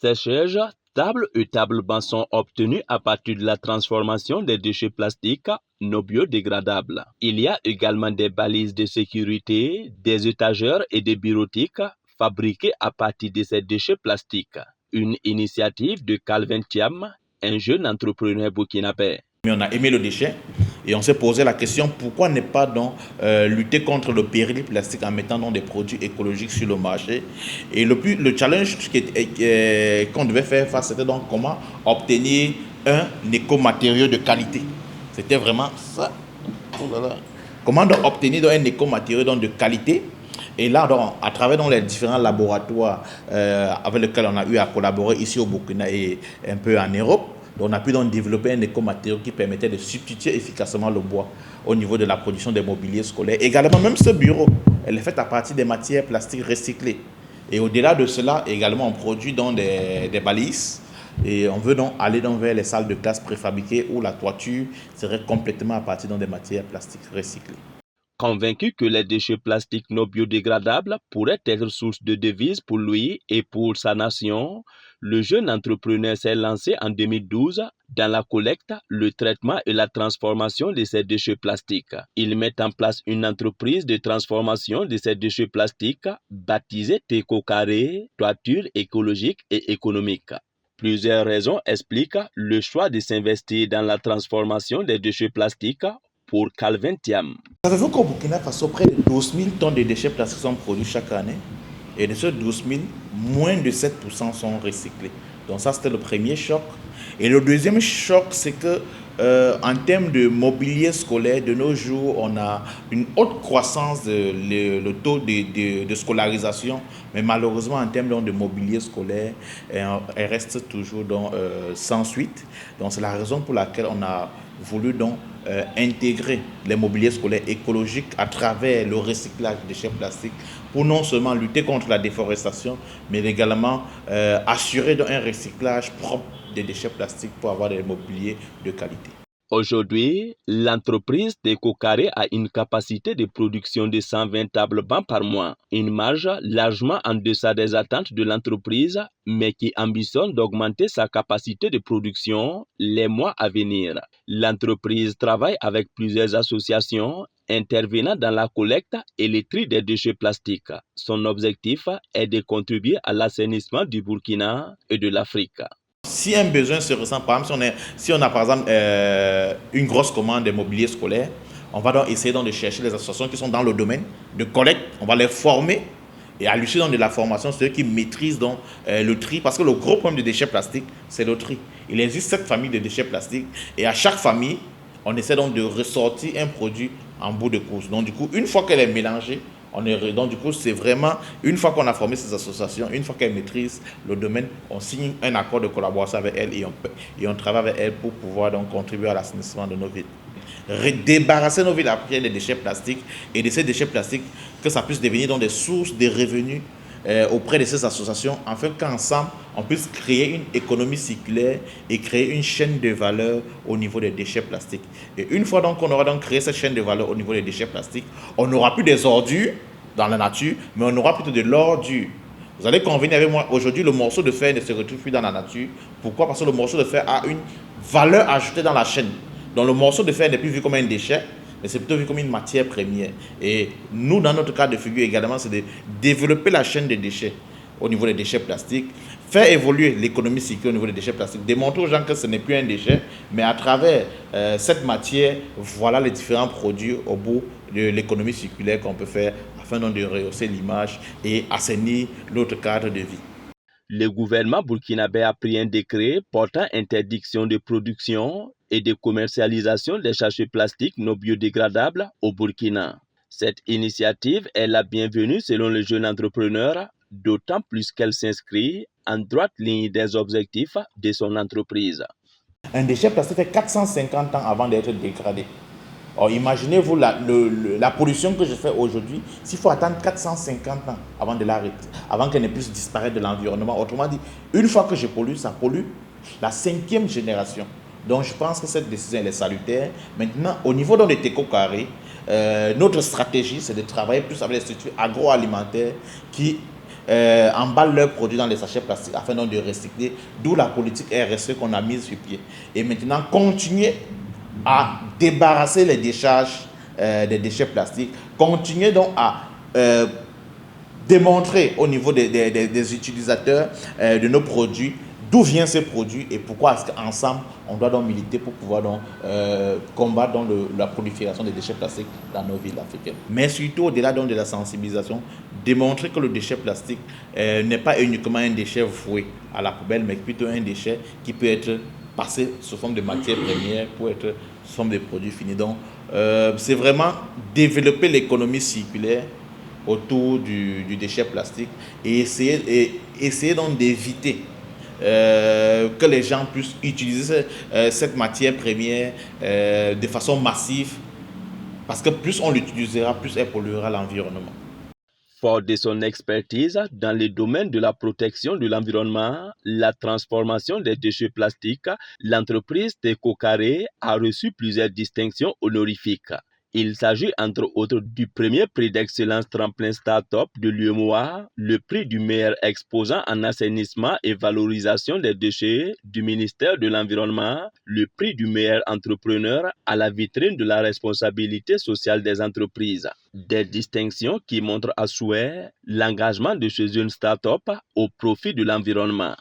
Séchage, tables et tables-bancs sont obtenus à partir de la transformation des déchets plastiques non biodégradables. Il y a également des balises de sécurité, des étagères et des bureautiques fabriquées à partir de ces déchets plastiques. Une initiative de Calvin Thiam, un jeune entrepreneur burkinabé. Mais on a aimé le déchet et on s'est posé la question pourquoi ne pas donc lutter contre le péril plastique en mettant donc des produits écologiques sur le marché. Et le challenge qu'on devait faire face, c'était donc comment obtenir un écomatériau de qualité. C'était vraiment ça. Oh là là. Comment donc obtenir donc un écomatériau donc de qualité. Et là, donc, à travers donc, les différents laboratoires avec lesquels on a eu à collaborer ici au Burkina et un peu en Europe, on a pu donc développer un écomatériau qui permettait de substituer efficacement le bois au niveau de la production des mobiliers scolaires. Également, même ce bureau, elle est faite à partir des matières plastiques recyclées. Et au-delà de cela, également, on produit donc des balises. Et on veut donc aller donc vers les salles de classe préfabriquées où la toiture serait complètement à partir donc des matières plastiques recyclées. Convaincu que les déchets plastiques non biodégradables pourraient être source de devises pour lui et pour sa nation, le jeune entrepreneur s'est lancé en 2012 dans la collecte, le traitement et la transformation de ces déchets plastiques. Il met en place une entreprise de transformation de ces déchets plastiques baptisée Teco Carré, toiture écologique et économique. Plusieurs raisons expliquent le choix de s'investir dans la transformation des déchets plastiques pour Calvin Thiam. Savez-vous qu'au Burkina Faso, près de 12 000 tonnes de déchets plastiques sont produits chaque année? Et de ces 12 000, moins de 7% sont recyclés. Donc ça, c'était le premier choc. Et le deuxième choc, c'est que en termes de mobilier scolaire, de nos jours, on a une haute croissance le taux de scolarisation. Mais malheureusement, en termes donc, de mobilier scolaire, elle reste toujours donc, sans suite. Donc c'est la raison pour laquelle on a voulu donc intégrer les mobiliers scolaires écologiques à travers le recyclage des déchets plastiques pour non seulement lutter contre la déforestation, mais également assurer donc un recyclage propre des déchets plastiques pour avoir des mobiliers de qualité. Aujourd'hui, l'entreprise Teco Carré a une capacité de production de 120 tables-bancs par mois, une marge largement en deçà des attentes de l'entreprise, mais qui ambitionne d'augmenter sa capacité de production les mois à venir. L'entreprise travaille avec plusieurs associations intervenant dans la collecte et le tri des déchets plastiques. Son objectif est de contribuer à l'assainissement du Burkina et de l'Afrique. Si un besoin se ressent, par exemple, si on a par exemple une grosse commande de mobilier scolaire, on va donc essayer donc de chercher les associations qui sont dans le domaine de collecte, on va les former et à l'issue de la formation, c'est eux qui maîtrisent donc le tri, parce que le gros problème des déchets plastiques, c'est le tri. Il existe 7 familles de déchets plastiques et à chaque famille, on essaie donc de ressortir un produit en bout de course. Donc du coup, une fois qu'elle est mélangée, donc du coup, c'est vraiment, une fois qu'on a formé ces associations, une fois qu'elles maîtrisent le domaine, on signe un accord de collaboration avec elles et on travaille avec elles pour pouvoir donc contribuer à l'assainissement de nos villes. Débarrasser nos villes après des déchets plastiques et de ces déchets plastiques, que ça puisse devenir donc des sources de revenus auprès de ces associations, afin qu'ensemble, on puisse créer une économie circulaire et créer une chaîne de valeur au niveau des déchets plastiques. Et une fois donc qu'on aura donc créé cette chaîne de valeur au niveau des déchets plastiques, on n'aura plus des ordures dans la nature, mais on aura plutôt de l'ordure. Vous allez convenir avec moi, aujourd'hui, le morceau de fer ne se retrouve plus dans la nature. Pourquoi? Parce que le morceau de fer a une valeur ajoutée dans la chaîne. Donc le morceau de fer n'est plus vu comme un déchet, mais c'est plutôt vu comme une matière première. Et nous, dans notre cas de figure également, c'est de développer la chaîne des déchets au niveau des déchets plastiques, faire évoluer l'économie circulaire au niveau des déchets plastiques, démontrer aux gens que ce n'est plus un déchet, mais à travers cette matière, voilà les différents produits au bout de l'économie circulaire qu'on peut faire afin de rehausser l'image et assainir notre cadre de vie. Le gouvernement burkinabé a pris un décret portant interdiction de production et de commercialisation des sachets plastiques non biodégradables au Burkina. Cette initiative est la bienvenue selon le jeune entrepreneur, d'autant plus qu'elle s'inscrit en droite ligne des objectifs de son entreprise. Un déchet plastique fait 450 ans avant d'être dégradé. Alors imaginez-vous la pollution que je fais aujourd'hui, s'il faut attendre 450 ans avant de l'arrêter, avant qu'elle ne puisse disparaître de l'environnement. Autrement dit, une fois que je pollue, ça pollue la 5e génération. Donc je pense que cette décision elle est salutaire. Maintenant, au niveau de Teco Carré, notre stratégie, c'est de travailler plus avec les structures agroalimentaires qui emballent leurs produits dans les sachets plastiques afin donc de recycler, d'où la politique RSE qu'on a mise sur pied. Et maintenant, continuer à débarrasser les décharges des déchets plastiques, continuer donc à démontrer au niveau des utilisateurs de nos produits d'où viennent ces produits et pourquoi est-ce qu'ensemble on doit donc militer pour pouvoir donc combattre donc la prolifération des déchets plastiques dans nos villes africaines. Mais surtout au-delà donc de la sensibilisation, démontrer que le déchet plastique n'est pas uniquement un déchet voué à la poubelle, mais plutôt un déchet qui peut être passé sous forme de matière première pour être sous forme de produits finis. Donc c'est vraiment développer l'économie circulaire autour du déchet plastique et essayer donc d'éviter que les gens puissent utiliser cette matière première de façon massive, parce que plus on l'utilisera, plus elle polluera l'environnement. Fort de son expertise dans le domaine de la protection de l'environnement, la transformation des déchets plastiques, l'entreprise Teco Carré a reçu plusieurs distinctions honorifiques. Il s'agit entre autres du premier prix d'excellence tremplin start-up de l'UEMOA, le prix du meilleur exposant en assainissement et valorisation des déchets du ministère de l'Environnement, le prix du meilleur entrepreneur à la vitrine de la responsabilité sociale des entreprises. Des distinctions qui montrent à souhait l'engagement de ces jeunes start-up au profit de l'environnement.